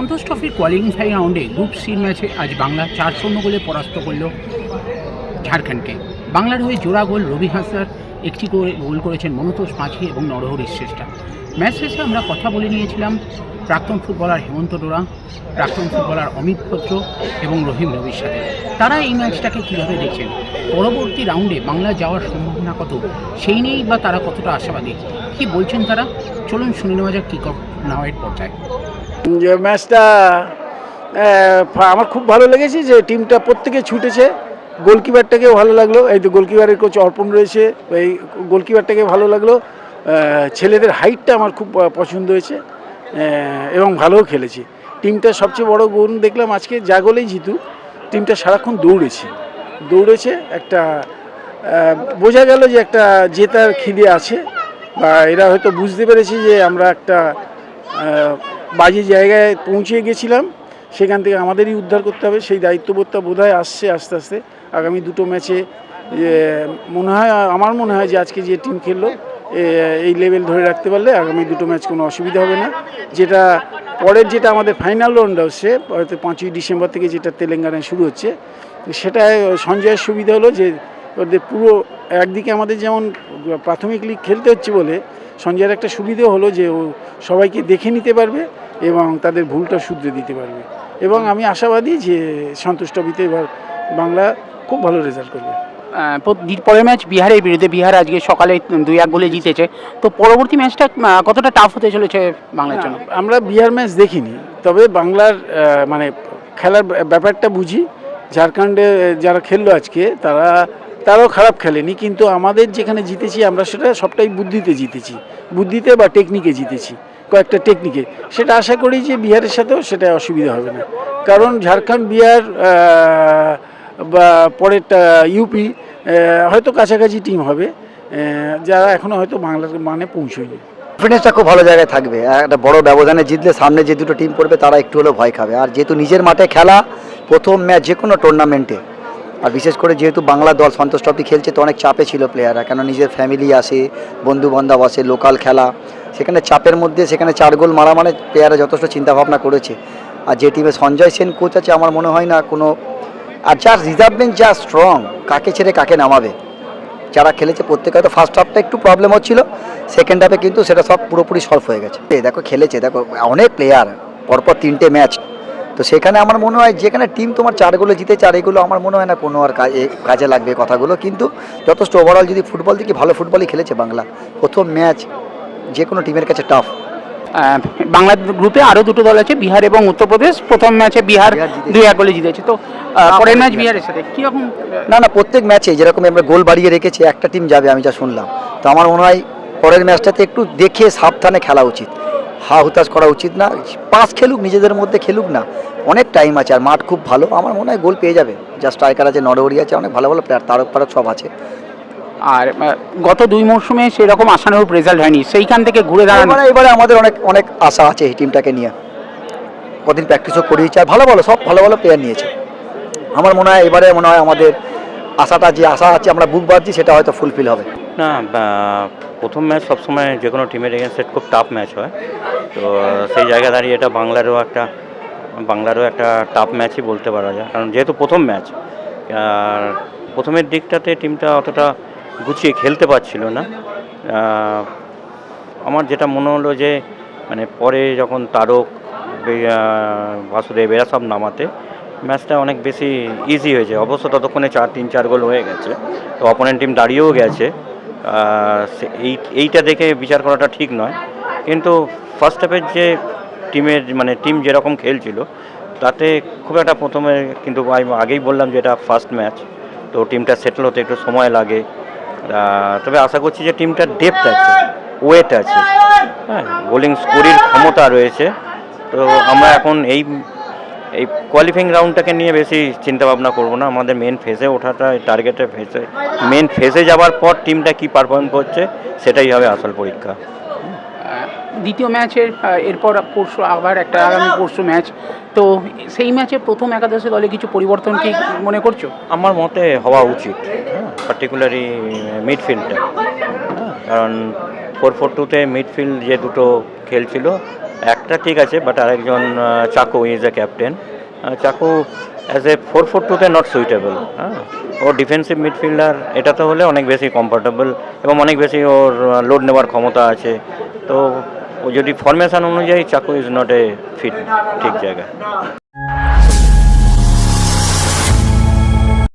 সন্তোষ ট্রফির কোয়ালিফাইং রাউন্ডে গ্রুপ সির ম্যাচে আজ বাংলা 4-0 গোলে পরাস্ত করল ঝাড়খণ্ডকে। বাংলার হয়ে জোড়া গোল রবি হাসদার, একটি গোল করেছেন মনতোষ মাঝি এবং নরহরি শ্রেষ্ঠা। ম্যাচ শেষে আমরা কথা বলে নিয়েছিলাম প্রাক্তন ফুটবলার হেমন্ত ডোরা, প্রাক্তন ফুটবলার অমিত ভদ্র এবং রহিম রবির সাথে। তারা এই ম্যাচটাকে কীভাবে দেখছেন, পরবর্তী রাউন্ডে বাংলা যাওয়ার সম্ভাবনা কত, সেই নিয়েই বা তারা কতটা আশাবাদী, কী বলছেন তারা, চলুন শুনে নেওয়া যাক কিক অফ নাওয়ের পর্যায়ে। যে ম্যাচটা আমার খুব ভালো লেগেছে যে টিমটা প্রত্যেকে ছুটেছে। গোলকিপারটাকেও ভালো লাগলো, এই তো গোলকিপারের কোচ অর্পণ রয়েছে, এই গোলকিপারটাকে ভালো লাগলো। ছেলেদের হাইটটা আমার খুব পছন্দ হয়েছে এবং ভালোও খেলেছে। টিমটার সবচেয়ে বড় গুণ দেখলাম আজকে, যা গোলেই জিতুক টিমটা সারাক্ষণ দৌড়েছে। একটা বোঝা গেল যে একটা জেতার খিদে আছে, বা এরা হয়তো বুঝতে পেরেছে যে আমরা একটা বাজে জায়গায় পৌঁছে গেছিলাম, সেখান থেকে আমাদেরই উদ্ধার করতে হবে। সেই দায়িত্ববোধটা বোধহয় আসছে আস্তে আস্তে। আগামী দুটো ম্যাচে আমার মনে হয় যে আজকে যে টিম খেললো এই লেভেল ধরে রাখতে পারলে আগামী দুটো ম্যাচ কোনো অসুবিধা হবে না। যেটা পরের যেটা আমাদের ফাইনাল রাউন্ড হচ্ছে হয়তো 5ই ডিসেম্বর থেকে, যেটা তেলেঙ্গানায় শুরু হচ্ছে, সেটায় সঞ্জয়ের সুবিধা হলো যে ওদের পুরো একদিকে আমাদের যেমন প্রাথমিক লিগ খেলতে হচ্ছে বলে সঞ্জয়ের একটা সুবিধা হলো যে ও সবাইকে দেখে নিতে পারবে এবং তাদের ভুলটা শুধরে দিতে পারবে। এবং আমি আশাবাদী যে সন্তোষ ট্রফিতে এবার বাংলা খুব ভালো রেজাল্ট করবে। পরের ম্যাচ বিহারের বিরুদ্ধে, বিহার আজকে সকালে 2-1 গোলে জিতেছে, তো পরবর্তী ম্যাচটা কতটা টাফ হতে চলেছে বাংলার জন্য? আমরা বিহার ম্যাচ দেখিনি, তবে বাংলার মানে খেলার ব্যাপারটা বুঝি। ঝাড়খণ্ডে যারা খেললো আজকে তারাও খারাপ খেলেনি, কিন্তু আমাদের যেখানে জিতেছি আমরা সেটা সবটাই বুদ্ধিতে বা টেকনিকে জিতেছি, কয়েকটা টেকনিকে। সেটা আশা করি যে বিহারের সাথেও সেটা অসুবিধা হবে না, কারণ ঝাড়খণ্ড, বিহার বা পরেরটা ইউপি হয়তো কাছাকাছি টিম হবে, যারা এখনও হয়তো বাংলার মানে পৌঁছয়নি। কনফিডেন্সটা খুব ভালো জায়গায় থাকবে। একটা বড় ব্যবধানে জিতলে সামনে যে দুটো টিম পড়বে তারা একটু হলেও ভয় খাবে। আর যেহেতু নিজের মাঠে খেলা প্রথম ম্যাচ যে কোনো টুর্নামেন্টে, আর বিশেষ করে যেহেতু বাংলা দল সন্তোষ ট্রফি খেলছে, তো অনেক চাপে ছিল প্লেয়াররা, কেন নিজের ফ্যামিলি আসে, বন্ধু বান্ধব আসে, লোকাল খেলা, সেখানে চাপের মধ্যে সেখানে 4 গোল মারা মানে প্লেয়াররা যথেষ্ট চিন্তাভাবনা করেছে। আর যে টিমে সঞ্জয় সেন কোচ আছে, আমার মনে হয় না কোনো, আর যার রিজার্ভমেন্ট যা স্ট্রং, কাকে ছেড়ে কাকে নামাবে, যারা খেলেছে প্রত্যেকে, হয়তো ফার্স্ট হাফটা একটু প্রবলেম হচ্ছিল, সেকেন্ড হাফে কিন্তু সেটা সব পুরোপুরি সলভ হয়ে গেছে। দেখো খেলেছে, দেখো অনেক প্লেয়ার, পরপর 3টে ম্যাচ, তো সেখানে আমার মনে হয় যেখানে টিম তোমার 4 গোলে জিতেছে, আর এগুলো আমার মনে হয় না কোনো আর কাজে লাগবে কথাগুলো। কিন্তু যথেষ্ট ওভারঅল যদি ফুটবল দেখি, ভালো ফুটবলই খেলেছে বাংলা। প্রথম ম্যাচ যে কোনো টিমের কাছে টাফ। বাংলার গ্রুপে আরও দুটো দল আছে, বিহার এবং উত্তরপ্রদেশ। প্রথম ম্যাচে বিহার 2-1 গোলে জিতেছে, তো পরের ম্যাচ বিহারের সাথে কীরকম? না, প্রত্যেক ম্যাচে যেরকম আমরা গোল বাড়িয়ে রেখেছি, একটা টিম যাবে আমি যা শুনলাম, তো আমার মনে হয় পরের ম্যাচটাতে একটু দেখে সাবধানে খেলা উচিত, হুতাশ করা উচিত না। পাস খেলুক, নিজেদের মধ্যে খেলুক না, অনেক টাইম আছে, আর মাঠ খুব ভালো, আমার মনে হয় গোল পেয়ে যাবে। যা স্ট্রাইকার আছে, নরহরি আছে, অনেক ভালো ভালো প্লেয়ার, তারক সব আছে। আর গত 2 মরশুমে সেরকম আশানুরূপ রেজাল্ট হয়নি, সেইখান থেকে ঘুরে দাঁড়ানো এবারে আমাদের অনেক আশা আছে এই টিমটাকে নিয়ে। কদিন প্র্যাকটিসও করিয়েছে, আর সব ভালো ভালো প্লেয়ার নিয়েছে। আমার মনে হয় এবারে আমাদের আশাটা, যে আশা আছে আমরা বুক বাঁধছি, সেটা হয়তো ফুলফিল হবে। না, প্রথম ম্যাচ সবসময় যে কোনো টিমের এগেনস্টে খুব টাফ ম্যাচ হয়, তো সেই জায়গা দাঁড়িয়ে এটা বাংলারও একটা টাফ ম্যাচই বলতে পারা যায়, কারণ যেহেতু প্রথম ম্যাচ, আর প্রথমের দিকটাতে টিমটা অতটা গুছিয়ে খেলতে পারছিল না। আমার যেটা মনে হলো যে মানে পরে যখন তারক, বাসুদেব এরা সব নামাতে ম্যাচটা অনেক বেশি ইজি হয়েছে। অবশ্য ততক্ষণে 3-4 গোল হয়ে গেছে, তো অপোনেন্ট টিম দাঁড়িয়েও গেছে। এইটা দেখে বিচার করাটা ঠিক নয়, কিন্তু ফার্স্ট হাফের যে টিম যেরকম খেলছিল তাতে খুব একটা প্রথমে, কিন্তু আমি আগেই বললাম যে এটা ফার্স্ট ম্যাচ, তো টিমটা সেটেল হতে একটু সময় লাগে। তবে আশা করছি যে টিমটার ডেপথ আছে, ওয়েট আছে, হ্যাঁ, বোলিং স্কোরির ক্ষমতা রয়েছে। তো আমরা এখন এই কোয়ালিফাইং রাউন্ডটাকে নিয়ে বেশি চিন্তাভাবনা করব না, আমাদের মেন ফেজে ওঠাটা, টার্গেটের মেন ফেজে যাওয়ার পর টিমটা কি পারফর্ম করছে সেটাই হবে আসল পরীক্ষা। দ্বিতীয় ম্যাচের এরপর পরশু আবার একটা আগামী পরশু ম্যাচ, তো সেই ম্যাচে প্রথম একাদশে দলে কিছু পরিবর্তন কি মনে করছো? আমার মতে হওয়া উচিত, পার্টিকুলারলি মিডফিল্ডটা, কারণ 4-4-2-তে মিডফিল্ড যে দুটো খেলছিল একটা ঠিক আছে, বাট আরেকজন চাকু ইজ এ ক্যাপ্টেন। চাকু অ্যাজ এ 4-4-2-তে নট সুইটেবল। হ্যাঁ, ও ডিফেন্সিভ মিডফিল্ডার, এটাতে হলে অনেক বেশি কমফোর্টেবল এবং অনেক বেশি ওর লোড নেওয়ার ক্ষমতা আছে। তো ও যদি ফরমেশন অনুযায়ী চাকু ইজ নট এ ফিট ঠিক জায়গায়।